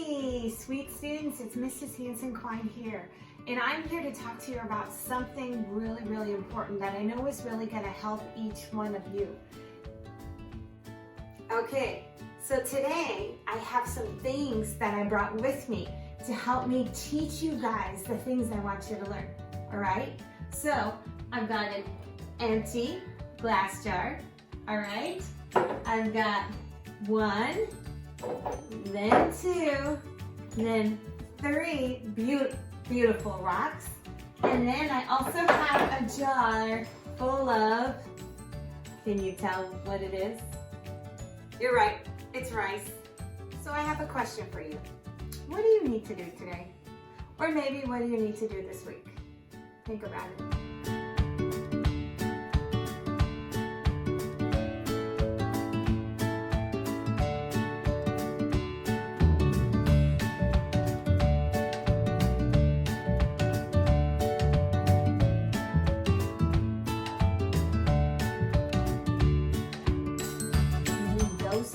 Hey, sweet students, it's Mrs. Hansen-Quine here. And I'm here to talk to you about something really, really important that I know is really going to help each one of you. Okay, so today I have some things that I brought with me to help me teach you guys the things I want you to learn. All right? So I've got an empty glass jar. All right? I've got one, then two, then three beautiful rocks. And then I also have a jar full of, can you tell what it is? You're right, it's rice. So I have a question for you. What do you need to do today? Or maybe what do you need to do this week? Think about it.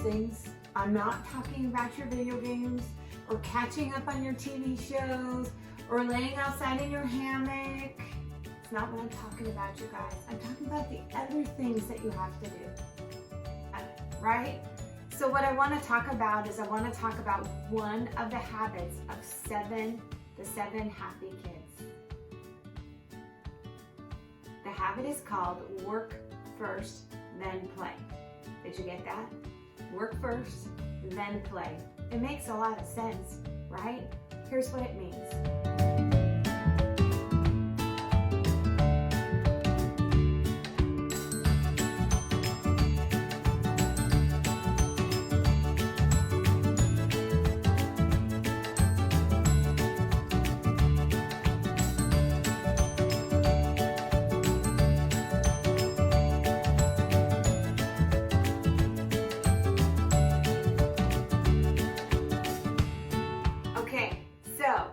Things. I'm not talking about your video games or catching up on your TV shows or laying outside in your hammock. It's not what I'm talking about, you guys. I'm talking about the other things that you have to do, right? So what I want to talk about is I want to talk about one of the habits of the seven happy kids. The habit is called work first, then play. Did you get that? Work first, then play. It makes a lot of sense, right? Here's what it means.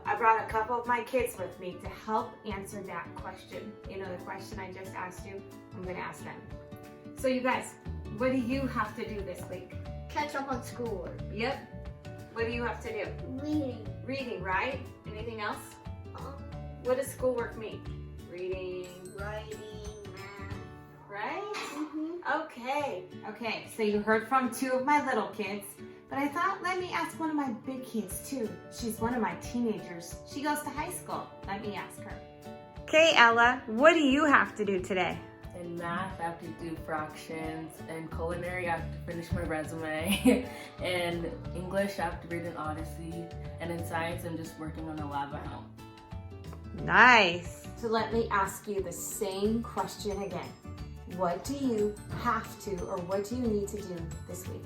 I brought a couple of my kids with me to help answer that question. You know, the question I just asked you, I'm going to ask them. So you guys, what do you have to do this week? Catch up on schoolwork. Yep. What do you have to do? Reading. Reading, right? Anything else? What does schoolwork mean? Reading. Writing, math. Right? Mm-hmm. Okay, so you heard from two of my little kids. But I thought, let me ask one of my big kids too. She's one of my teenagers. She goes to high school. Let me ask her. Okay, Ella, what do you have to do today? In math, I have to do fractions. In culinary, I have to finish my resume. In English, I have to read an Odyssey. And in science, I'm just working on a lab at home. Nice. So let me ask you the same question again. What do you have to, or what do you need to do this week?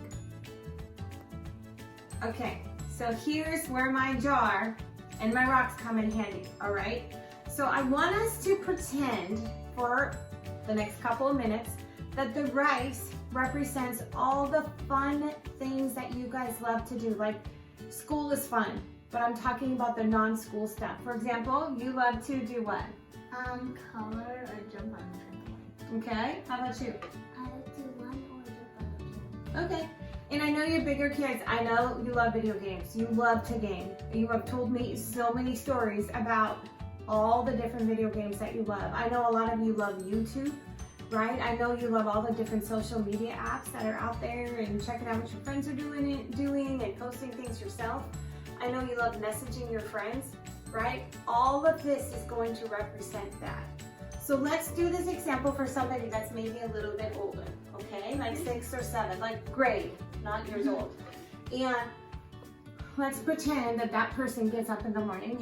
Okay, so here's where my jar and my rocks come in handy, all right? So I want us to pretend for the next couple of minutes that the rice represents all the fun things that you guys love to do. Like school is fun, but I'm talking about the non-school stuff. For example, you love to do what? Color or jump on the trampoline. Okay, how about you? I like to run or jump on the trampoline. Okay. And I know you're bigger kids. I know you love video games. You love to game. You have told me so many stories about all the different video games that you love. I know a lot of you love YouTube, right? I know you love all the different social media apps that are out there and checking out what your friends are doing and posting things yourself. I know you love messaging your friends, right? All of this is going to represent that. So let's do this example for somebody that's maybe a little bit older, okay? Like 6 or 7, like grade, not years old. And let's pretend that that person gets up in the morning,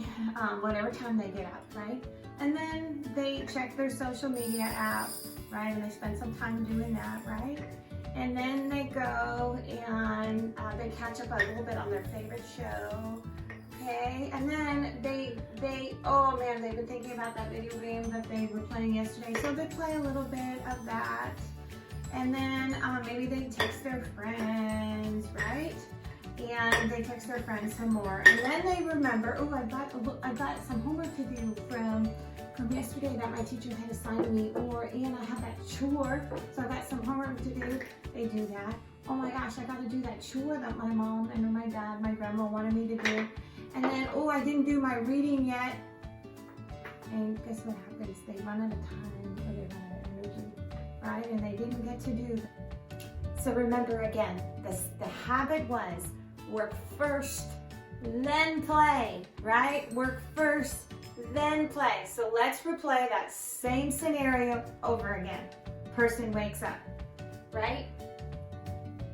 whatever time they get up, right? And then they check their social media app, right? And they spend some time doing that, right? And then they go and they catch up a little bit on their favorite show. Okay, and then oh man, they've been thinking about that video game that they were playing yesterday, so they play a little bit of that. And then maybe they text their friends, right? And they text their friends some more. And then they remember, oh, I got some homework to do from yesterday that my teacher had assigned me, and I have that chore, so I got some homework to do. They do that. oh my gosh, I gotta do that chore that my mom and my dad, my grandma wanted me to do. And then, oh, I didn't do my reading yet. And guess what happens? They run out of time or they run out of energy, right? And they didn't get to do that. So remember again, the habit was work first, then play, right? Work first, then play. So let's replay that same scenario over again. Person wakes up, right?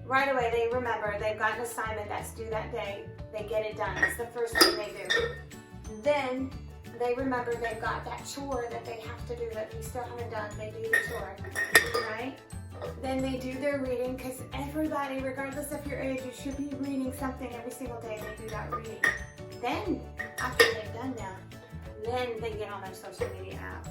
Right away, they remember they've got an assignment that's due that day. They get it done. It's the first thing they do. Then they remember they've got that chore that they have to do that they still haven't done. They do the chore, right? Then they do their reading, because everybody, regardless of your age, you should be reading something every single day. They do that reading. Then, after they've done that, then they get on their social media app,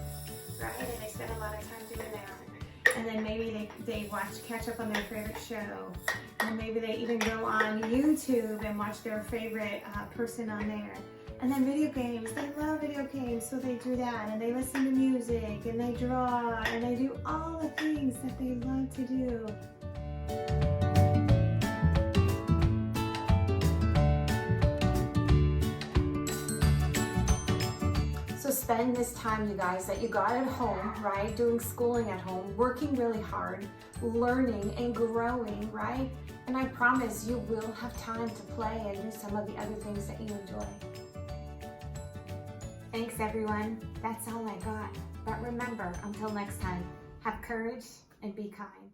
right? And they spend a lot of time doing that. And then maybe they catch up on their favorite show. And maybe they even go on YouTube and watch their favorite person on there. And then video games, they love video games, so they do that. And they listen to music, and they draw, and they do all the things that they love to do. So spend this time, you guys, that you got at home, right? Doing schooling at home, working really hard, learning and growing, right? And I promise you will have time to play and do some of the other things that you enjoy. Thanks, everyone. That's all I got. But remember, until next time, have courage and be kind.